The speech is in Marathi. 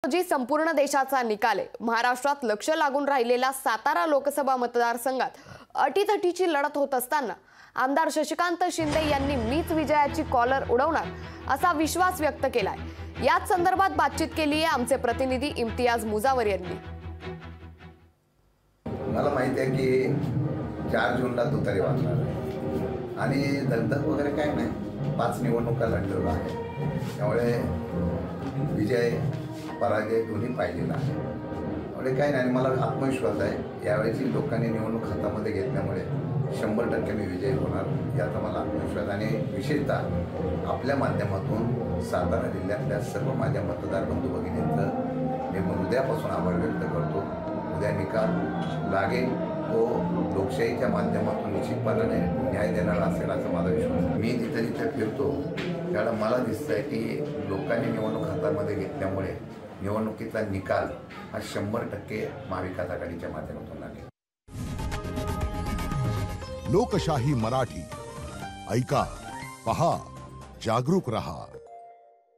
जी संपूर्ण देशाचा निकाल आहे। महाराष्ट्रात लक्ष लागून राहिलेला सातारा लोकसभा मतदारसंघात अटीतटीची लढत होत असताना आमदार शशिकांत शिंदे यांनी मीच विजयाची कॉलर उडवणार असा विश्वास व्यक्त केलाय। याच संदर्भात बातचीत केली आहे आमचे प्रतिनिधी इम्तियाज मुजावर यांनी। मला माहिती आहे की 4 जूनला तुतारी वाजणार आहे आणि दगदग वगैरे काय नाही, 5 निवडणुका लढलेल्या आहेत। त्यामुळे विजय पराजय दोन्ही पाहिलेला आहे। त्यामुळे काय नाही, मला आत्मविश्वास आहे यावेळी लोकांनी निवडणूक हातामध्ये घेतल्यामुळे 100% मी विजय होणार याचा मला आत्मविश्वास। आणि विशेषतः आपल्या माध्यमातून सातारा जिल्ह्यातल्या सर्व माझ्या मतदार बंधू भगिनींचं मी हृदयापासून आभार व्यक्त करतो। उद्या निकाल लागेल तो लोकशाहीच्या माध्यमातून निश्चितपणाने न्याय देणारा असेल असा माझा विश्वास। मी जिथे फिरतो त्याला मला दिसतंय की लोकांनी निवडणूक हातामध्ये घेतल्यामुळे निवडणुकीचा निकाल हा 100% महाविकास आघाडीच्या माध्यमातून लागेल। लोकशाही मराठी ऐका, पहा, जागरूक रहा।